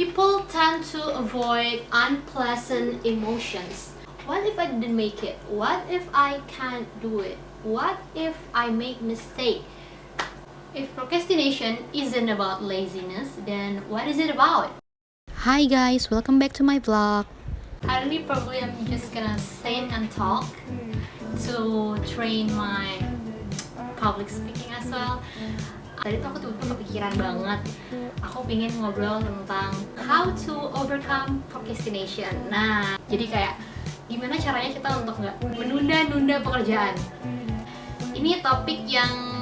People tend to avoid unpleasant emotions. What if I didn't make it? What if I can't do it? What if I make mistake? If procrastination isn't about laziness, then what is it about? Hi guys, welcome back to my vlog. Hari ini probably I'm just gonna sit and talk to train my public speaking as well. Tadi tuh aku tiba-tiba kepikiran banget, aku pengen ngobrol tentang how to overcome procrastination. Nah, jadi kayak gimana caranya kita untuk nggak menunda-nunda pekerjaan. Ini topik yang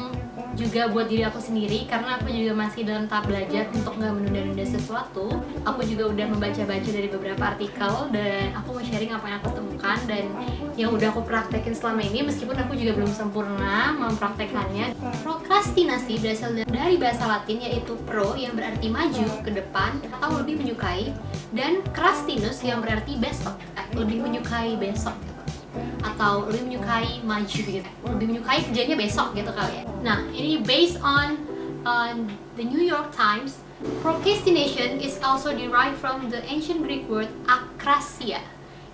juga buat diri aku sendiri, karena aku juga masih dalam tahap belajar untuk nggak menunda-nunda sesuatu. Aku juga udah membaca-baca dari beberapa artikel dan aku mau sharing apa yang aku temukan dan yang udah aku praktekin selama ini, meskipun aku juga belum sempurna mempraktekannya. Prokrastinasi berasal dari bahasa Latin, yaitu pro yang berarti maju ke depan atau lebih menyukai, dan krastinus yang berarti besok, lebih menyukai besok atau lebih menyukai maju gitu, lebih menyukai kerjanya besok gitu kali ya. Nah, ini based on the New York Times. Procrastination is also derived from the ancient Greek word akrasia,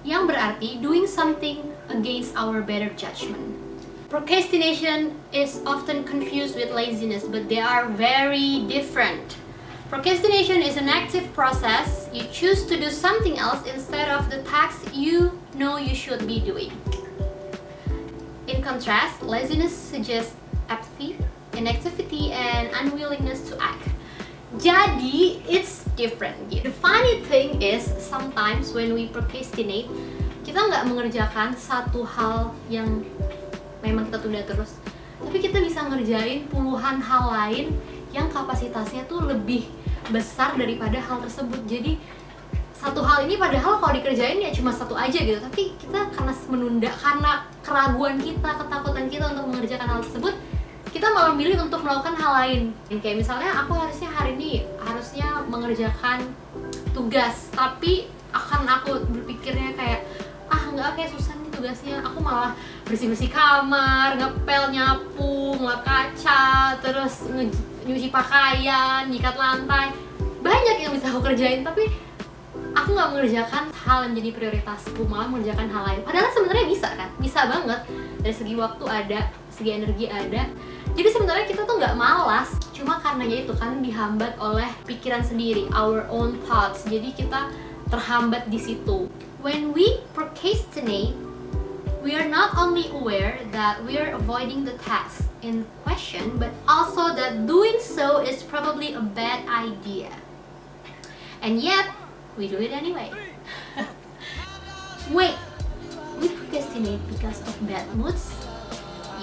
yang berarti doing something against our better judgment. Procrastination is often confused with laziness, but they are very different. Procrastination is an active process. You choose to do something else instead of the task you know you should be doing. In contrast, laziness suggests apathy, inactivity, and unwillingness to act. Jadi, it's different. The funny thing is, sometimes when we procrastinate, kita nggak mengerjakan satu hal yang memang kita tunda terus, tapi kita bisa ngerjain puluhan hal lain yang kapasitasnya tuh lebih besar daripada hal tersebut. Jadi satu hal ini padahal kalau dikerjain ya cuma satu aja gitu, tapi kita karena menunda, karena keraguan kita, ketakutan kita untuk mengerjakan hal tersebut, kita malah memilih untuk melakukan hal lain. Kayak misalnya aku hari ini harusnya mengerjakan tugas, tapi aku berpikirnya kayak nggak, kayak susah nih tugasnya, aku malah bersih-bersih kamar, ngepel, nyapu, ngelap kaca, terus nyuci pakaian, nyikat lantai. Banyak yang bisa aku kerjain, tapi aku nggak mengerjakan hal yang jadi prioritasku, malah mengerjakan hal lain. Padahal sebenarnya bisa kan, bisa banget. Dari segi waktu ada, segi energi ada. Jadi sebenarnya kita tuh nggak malas, cuma karenanya itu kan dihambat oleh pikiran sendiri, our own thoughts. Jadi kita terhambat di situ. When we procrastinate, we are not only aware that we are avoiding the task in question, but also that doing so is probably a bad idea. And yet, we do it anyway. Wait, we procrastinate because of bad moods?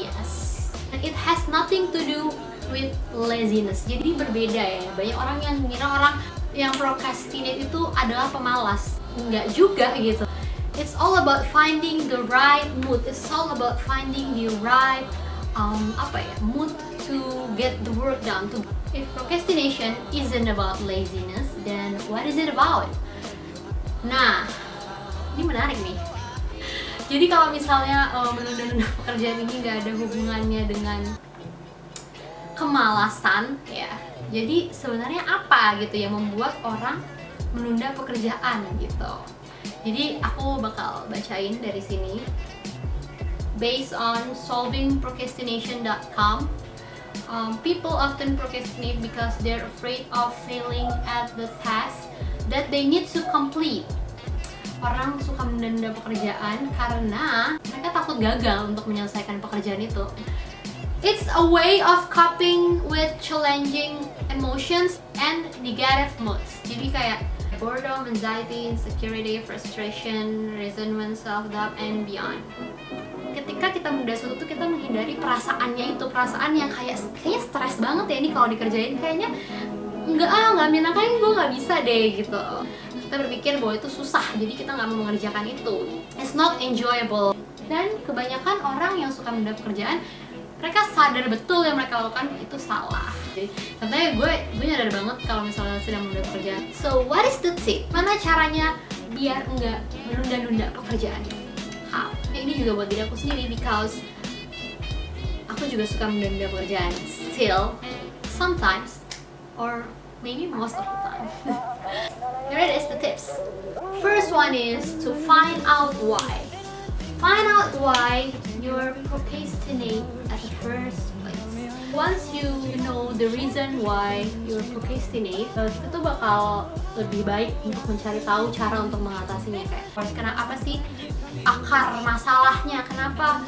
Yes. It has nothing to do with laziness. Jadi berbeda ya. Banyak orang yang mengira orang yang procrastinate itu adalah pemalas. Enggak juga gitu. It's all about finding the right mood. It's all about finding the right mood to get the work done. If procrastination isn't about laziness, then what is it about? Nah, ini menarik nih. Jadi kalau misalnya menunda-nunda pekerjaan ini nggak ada hubungannya dengan kemalasan, ya. Jadi sebenarnya apa gitu yang membuat orang menunda pekerjaan gitu. Jadi aku bakal bacain dari sini. Based on solvingprocrastination.com, people often procrastinate because they're afraid of failing at the task that they need to complete. Orang suka menunda pekerjaan karena mereka takut gagal untuk menyelesaikan pekerjaan itu. It's a way of coping with challenging emotions and negative moods. Jadi kayak boredom, anxiety, insecurity, frustration, resentment, self-doubt, and beyond. Ketika kita menunda sesuatu, kita menghindari perasaannya itu, perasaan yang kayaknya stres banget ya ini kalau dikerjain, kayaknya nggak menyenangkan, gue nggak bisa deh gitu. Kita berpikir bahwa itu susah, jadi kita nggak mau mengerjakan itu. It's not enjoyable. Dan kebanyakan orang yang suka menunda pekerjaan, mereka sadar betul yang mereka lakukan itu salah. Jadi contohnya gue nyadar banget kalau misalnya sedang menunda pekerjaan. So what is the tip? Mana caranya biar nggak menunda-nunda pekerjaan? How? Ini juga buat diri aku sendiri, because aku juga suka menunda pekerjaan. Still, sometimes, or maybe most of the time. one is to find out why. Find out why you're procrastinate at the first place. Once you know the reason why you're procrastinate, itu tuh bakal lebih baik untuk mencari tahu cara untuk mengatasinya. Kayak kenapa apa sih akar masalahnya, kenapa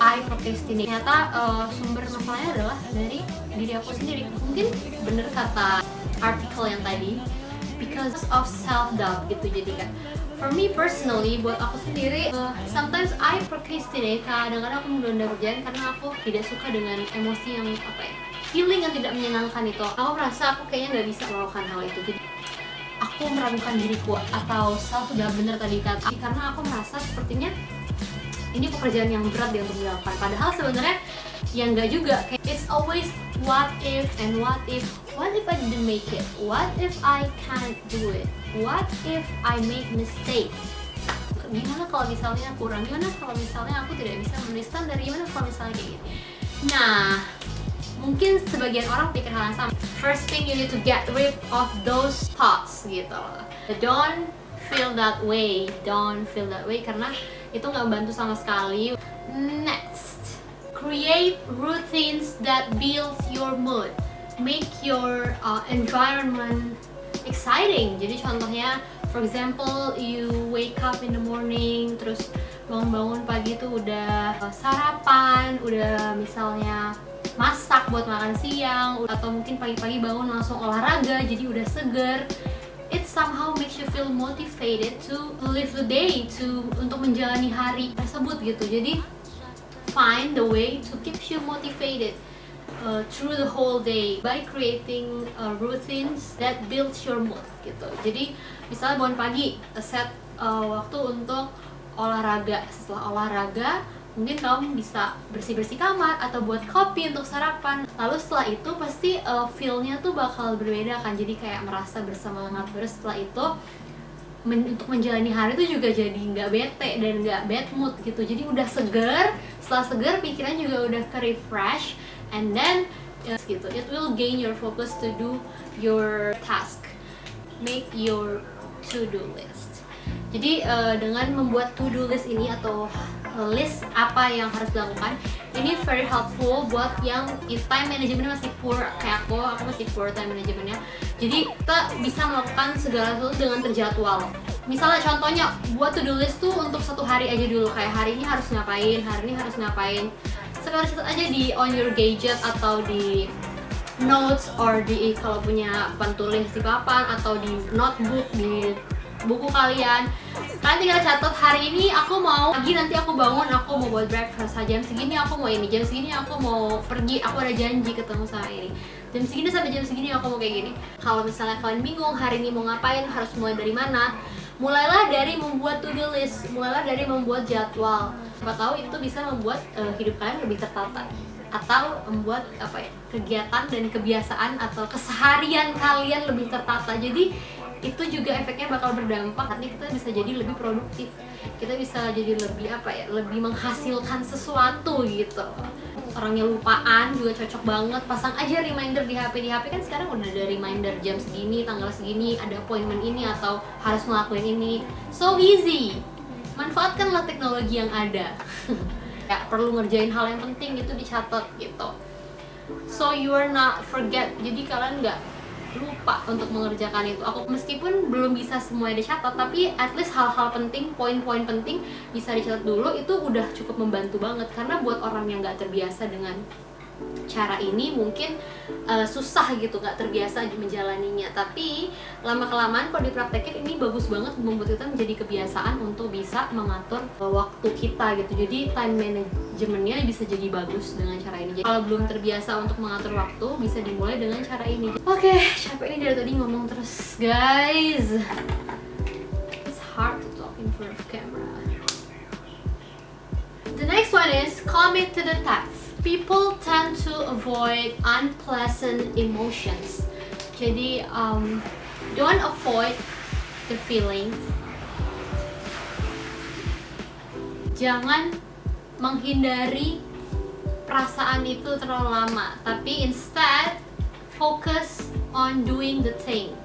I procrastinate. Ternyata sumber masalahnya adalah dari diri aku sendiri. Mungkin bener kata artikel yang tadi, because of self-doubt gitu. Jadi kan for me personally, buat aku sendiri, sometimes I procrastinate. Kadang-kadang aku menunda kerjaan karena aku tidak suka dengan emosi yang feeling yang tidak menyenangkan itu. Aku merasa aku kayaknya nggak bisa melakukan hal itu. Jadi aku meragukan diriku atau self doubt, bener tadi kata, karena aku merasa sepertinya ini pekerjaan yang berat dia untuk dilakukan. Padahal sebenarnya ya nggak juga. Kayak it's always what if and what if. What if I didn't make it? What if I can't do it? What if I make mistake? Gimana kalau misalnya kurang? Gimana kalau misalnya aku tidak bisa memenuhi standar? Gimana kalau misalnya kayak gini? Nah, mungkin sebagian orang pikir hal yang sama. First thing you need to get rid of those thoughts gitu loh. Don't feel that way. Don't feel that way karena itu nggak membantu sama sekali. Next, create routines that builds your mood. Make your environment exciting. Jadi contohnya, for example, you wake up in the morning, terus bangun-bangun pagi tuh udah sarapan, udah misalnya masak buat makan siang, atau mungkin pagi-pagi bangun langsung olahraga, jadi udah seger. It somehow makes you feel motivated to live the day, untuk menjalani hari tersebut gitu. Jadi find the way to keep you motivated through the whole day by creating routines that builds your mood gitu. Jadi misalnya bangun pagi, set waktu untuk olahraga. Setelah olahraga mungkin kamu bisa bersih-bersih kamar atau buat kopi untuk sarapan. Lalu setelah itu pasti feel-nya tuh bakal berbeda kan. Jadi kayak merasa bersemangat. Terus setelah itu untuk menjalani hari itu juga jadi nggak bete dan nggak bad mood gitu. Jadi udah seger. Setelah seger pikiran juga udah ke-refresh. And then gitu, it will gain your focus to do your task. Make your to-do list. Jadi dengan membuat to-do list ini atau list apa yang harus dilakukan, ini very helpful buat yang time managementnya masih poor kayak aku masih poor time managementnya. Jadi kita bisa melakukan segala sesuatu dengan terjadwal. Misalnya contohnya buat to-do list tuh untuk satu hari aja dulu, kayak hari ini harus ngapain, hari ini harus ngapain. Sekarang catat aja di on your gadget atau di notes or di kalau punya pentulis di papan atau di notebook di buku kalian. Kalian tinggal catat hari ini aku mau pagi, nanti aku bangun aku mau buat breakfast, jam segini aku mau ini, jam segini aku mau pergi, aku ada janji ketemu sama ini, jam segini sampai jam segini aku mau kayak gini. Kalau misalnya kalian bingung hari ini mau ngapain, harus mulai dari mana, mulailah dari membuat to-do list, mulailah dari membuat jadwal. Siapa tahu itu bisa membuat hidup kalian lebih tertata atau membuat kegiatan dan kebiasaan atau keseharian kalian lebih tertata. Jadi itu juga efeknya bakal berdampak, artinya kita bisa jadi lebih produktif, kita bisa jadi lebih lebih menghasilkan sesuatu gitu. Orangnya lupaan juga cocok banget, pasang aja reminder di HP. Kan sekarang udah ada reminder jam segini, tanggal segini, ada appointment ini atau harus ngelakuin ini. So easy, manfaatkanlah teknologi yang ada. Ya, perlu ngerjain hal yang penting itu dicatat gitu. So you are not forget, jadi kalian nggak lupa untuk mengerjakan itu. Aku meskipun belum bisa semuanya dicatat, tapi at least hal-hal penting, poin-poin penting bisa dicatat dulu, itu udah cukup membantu banget. Karena buat orang yang nggak terbiasa dengan cara ini mungkin susah gitu, nggak terbiasa menjalaninya. Tapi lama-kelamaan kalau dipraktekin ini bagus banget, membuat kita menjadi kebiasaan untuk bisa mengatur waktu kita gitu. Jadi time managementnya bisa jadi bagus dengan cara ini. Jadi kalau belum terbiasa untuk mengatur waktu, bisa dimulai dengan cara ini. Oke, capek ini dari tadi ngomong terus guys. It's hard to talk in front of camera. The next one is commit to the task. People tend to avoid unpleasant emotions. Jadi don't avoid the feelings. Jangan menghindari perasaan itu terlalu lama, tapi instead focus on doing the thing.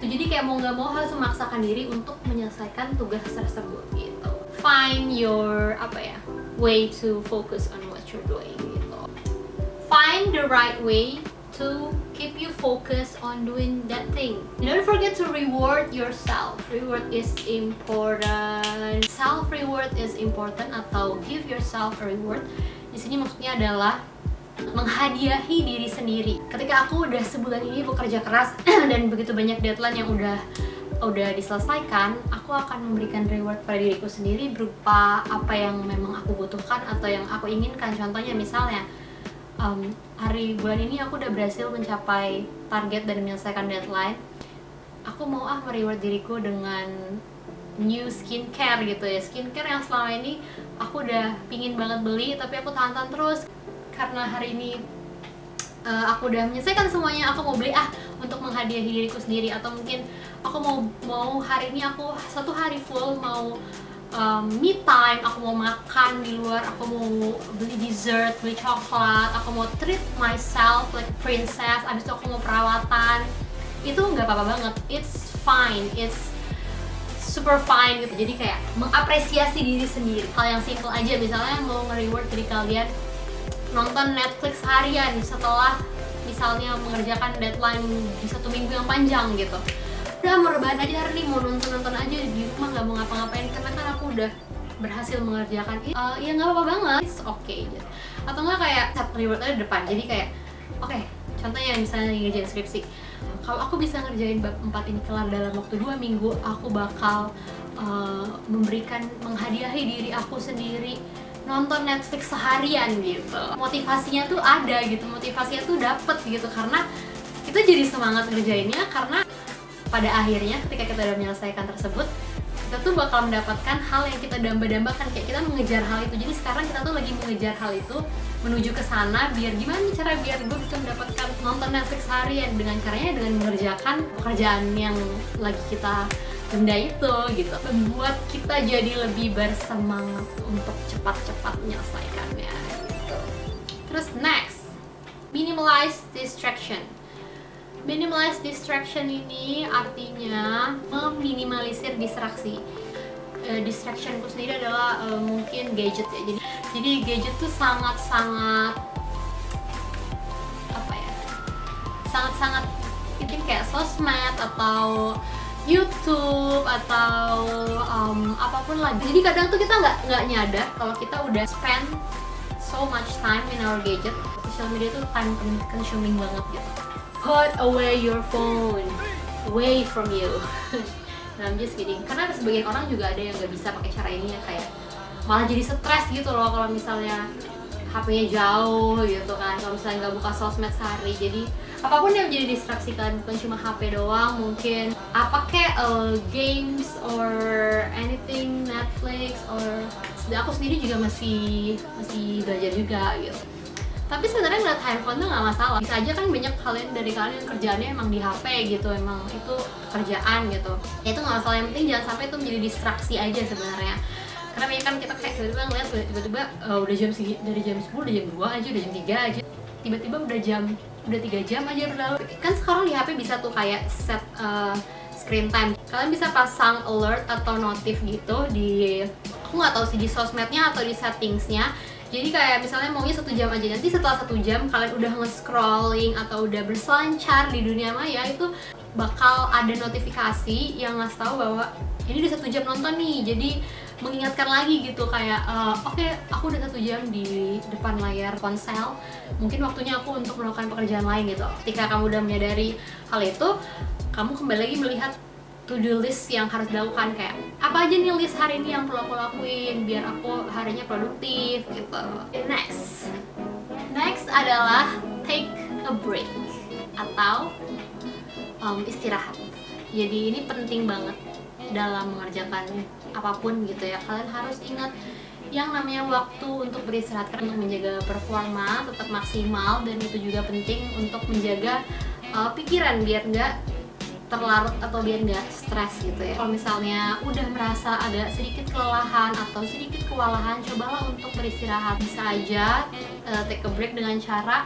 Jadi kayak mau nggak mau harus memaksakan diri untuk menyelesaikan tugas tersebut gitu. Find your way to focus on what you're doing gitu. Find the right way to keep you focused on doing that thing. Don't forget to reward yourself. Reward is important. Self reward is important, atau give yourself a reward. Di sini maksudnya adalah menghadiahi diri sendiri. Ketika aku udah sebulan ini bekerja keras dan begitu banyak deadline yang udah diselesaikan, aku akan memberikan reward pada diriku sendiri berupa apa yang memang aku butuhkan atau yang aku inginkan. Contohnya misalnya bulan ini aku udah berhasil mencapai target dan menyelesaikan deadline. Aku mau mereward diriku dengan new skincare gitu ya. Skincare yang selama ini aku udah pingin banget beli tapi aku tahan-tahan terus. Karena hari ini aku udah menyelesaikan semuanya, aku mau beli untuk menghadiahi diriku sendiri. Atau mungkin aku mau hari ini aku satu hari full mau me time, aku mau makan di luar, aku mau beli dessert, beli coklat, aku mau treat myself like princess, abis itu aku mau perawatan. Itu nggak apa-apa banget, it's fine, it's super fine gitu. Jadi kayak mengapresiasi diri sendiri. Hal yang simple aja, misalnya mau nge-reward diri kalian nonton Netflix harian setelah misalnya mengerjakan deadline di 1 minggu yang panjang gitu. Udah mau rebahan aja hari ini, mau nonton aja di rumah, nggak mau ngapa-ngapain karena kan aku udah berhasil mengerjakan itu. Ya nggak apa-apa banget, it's okay gitu. Atau nggak kayak set reward aja di depan. Jadi kayak contohnya misalnya ngerjain skripsi, kalau aku bisa ngerjain bab 4 ini kelar dalam waktu 2 minggu, aku bakal menghadiahi diri aku sendiri nonton Netflix seharian gitu. Motivasinya tuh ada gitu, motivasinya tuh dapet gitu, karena kita jadi semangat ngerjainnya. Karena pada akhirnya ketika kita udah menyelesaikan tersebut, kita tuh bakal mendapatkan hal yang kita damba-dambakan, kayak kita mengejar hal itu. Jadi sekarang kita tuh lagi mengejar hal itu, menuju ke sana, biar gimana cara biar gue bisa mendapatkan nonton Netflix harian. Dengan caranya dengan mengerjakan pekerjaan yang lagi kita benda itu gitu, membuat kita jadi lebih bersemangat untuk cepat-cepat menyelesaikannya gitu. Terus next, minimize distraction. Minimize distraction ini artinya meminimalisir distraksi. Distractionku sendiri adalah mungkin gadget ya. Jadi gadget tuh sangat-sangat sangat-sangat mungkin kayak sosmed atau YouTube atau apapun lagi. Jadi kadang tuh kita nggak nyadar kalau kita udah spend so much time in our gadget. Social media tuh time consuming banget gitu. Put away your phone away from you. Nah, I'm just kidding. Karena sebagian orang juga ada yang nggak bisa pakai cara ini ya, kayak malah jadi stres gitu loh kalau misalnya HP-nya jauh gitu kan, kalau misalnya nggak buka sosmed sehari. Jadi apapun yang menjadi distraksi kalian, bukan cuma HP doang, mungkin games or anything, Netflix or aku sendiri juga masih belajar juga gitu. Tapi sebenarnya ngeliat handphone tuh nggak masalah, bisa aja kan banyak kalian dari kalian yang kerjaannya emang di HP gitu, emang itu kerjaan gitu. Ya itu nggak masalah, yang penting jangan sampai itu menjadi distraksi aja sebenarnya. Karena banyak kan kita kayak tiba-tiba ngeliat tiba-tiba udah dari jam 10, udah jam 2 aja, udah jam 3 aja, tiba-tiba udah 3 jam aja berlalu. Kan sekarang di HP bisa tuh kayak set screen time. Kalian bisa pasang alert atau notif gitu di, aku nggak tahu sih di sosmednya atau di settingsnya. Jadi kayak misalnya maunya 1 jam aja, nanti setelah 1 jam kalian udah nge-scrolling atau udah berselancar di dunia maya, itu bakal ada notifikasi yang ngasih tahu bahwa ini udah 1 jam nonton nih. Jadi mengingatkan lagi gitu, kayak oke, aku udah 1 jam di depan layar ponsel, mungkin waktunya aku untuk melakukan pekerjaan lain gitu. Ketika kamu udah menyadari hal itu, kamu kembali lagi melihat to-do list yang harus dilakukan, kayak apa aja nih list hari ini yang perlu aku lakuin biar aku harinya produktif gitu. Next adalah take a break atau istirahat. Jadi ini penting banget dalam mengerjakan apapun gitu ya. Kalian harus ingat yang namanya waktu untuk beristirahat, karena untuk menjaga performa tetap maksimal, dan itu juga penting untuk menjaga pikiran biar nggak terlarut atau biar nggak stres gitu ya. Kalau misalnya udah merasa agak sedikit kelelahan atau sedikit kewalahan, cobalah untuk beristirahat. Bisa aja take a break dengan cara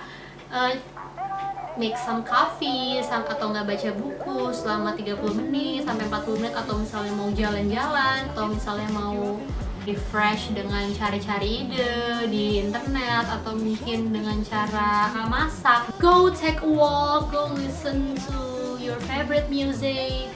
make some coffee atau nggak baca buku selama 30 menit sampai 40 menit, atau misalnya mau jalan-jalan, atau misalnya mau refresh dengan cari-cari ide di internet, atau mungkin dengan cara masak. Go take a walk, go listen to your favorite music,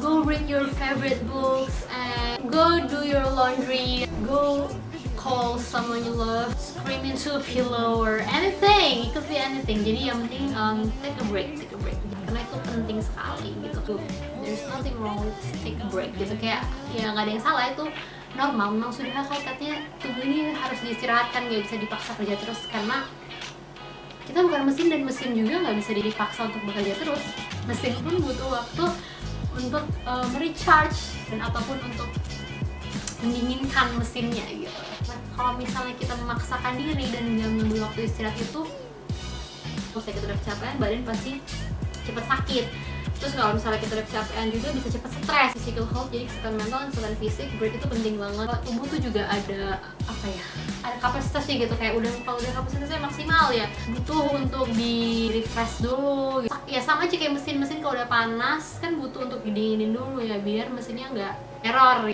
go read your favorite books, and go do your laundry, go call someone you love, scream into a pillow or anything, it could be anything. Jadi yang penting take a break, karena itu penting sekali gitu. There's nothing wrong with take a break gitu, kayak ya nggak ada yang salah, itu normal. Memang sudah hakikatnya tubuh ini harus diistirahatkan, nggak bisa dipaksa kerja terus, karena kita bukan mesin, dan mesin juga nggak bisa dipaksa untuk bekerja terus. Mesin pun butuh waktu untuk merecharge dan ataupun untuk mendinginkan mesinnya gitu. Nah, kalau misalnya kita memaksakan diri dan nggak mengambil waktu istirahat itu, kalau kita udah kecapean, badan pasti cepat sakit. Terus kalau misalnya kita udah kecapean juga bisa cepat stres. Physical health, jadi kesehatan mental dan kesehatan fisik, break itu penting banget. Tubuh tuh juga ada apa ya? Ada kapasitasnya gitu, kayak kalau udah kapasitasnya maksimal ya, butuh untuk di refresh dulu. Ya sama aja kayak mesin kalau udah panas kan butuh untuk didinginin dulu ya, biar mesinnya nggak error.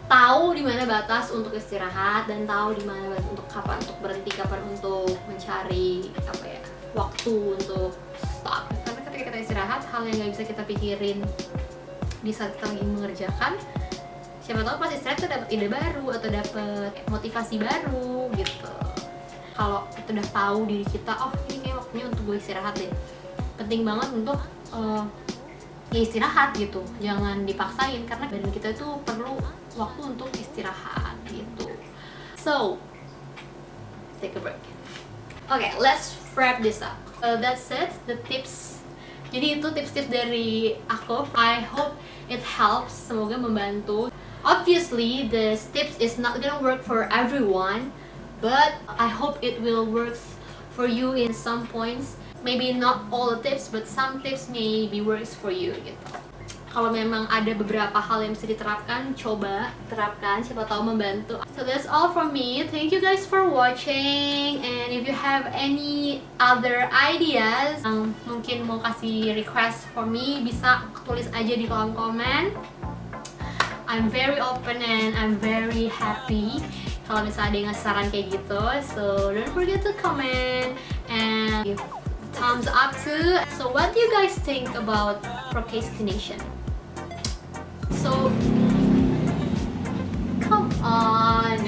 Tahu di mana batas untuk istirahat, dan tahu di mana batas untuk kapan untuk berhenti, kapan untuk mencari apa ya, waktu untuk stop. Karena ketika kita istirahat, hal yang nggak bisa kita pikirin di saat kita lagi mengerjakan, siapa tahu pas istirahat kita dapat ide baru atau dapat motivasi baru gitu. Kalau kita udah tahu diri kita, oh ini kayak waktunya untuk gue istirahat deh, penting banget untuk ya istirahat gitu, jangan dipaksain, karena badan kita tuh perlu waktu untuk istirahat gitu. So, take a break. Okay, let's wrap this up. That's it, the tips. Jadi itu tips-tips dari aku. I hope it helps, semoga membantu. Obviously, the tips is not gonna work for everyone, but I hope it will work for you in some points. Maybe not all the tips, but some tips maybe works for you gitu. Kalau memang ada beberapa hal yang bisa diterapkan, coba terapkan, siapa tahu membantu. So that's all from me. Thank you guys for watching, and if you have any other ideas yang mungkin mau kasih request for me, bisa tulis aja di kolom komen. I'm very open and I'm very happy kalau misalnya ada yang ngasih saran kayak gitu. So don't forget to comment and give thumbs up too. So what do you guys think about procrastination? So come on,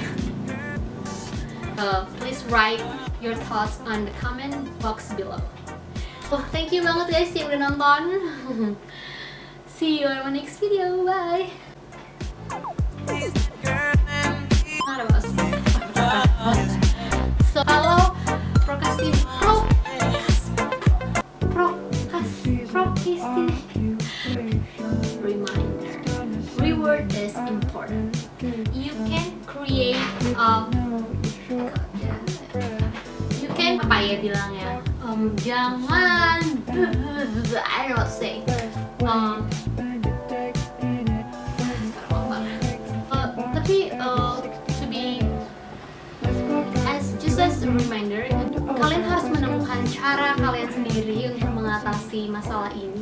please write your thoughts on the comment box below. Oh, thank you banget guys yang udah nonton. See you on my next video. Bye. Not about so kalau reminder, reward is important. You can create you can apa ya bilangnya, jangan I don't know what to say. Tapi to be just as a reminder, kalian harus menemukan cara kalian sendiri untuk mengatasi masalah ini.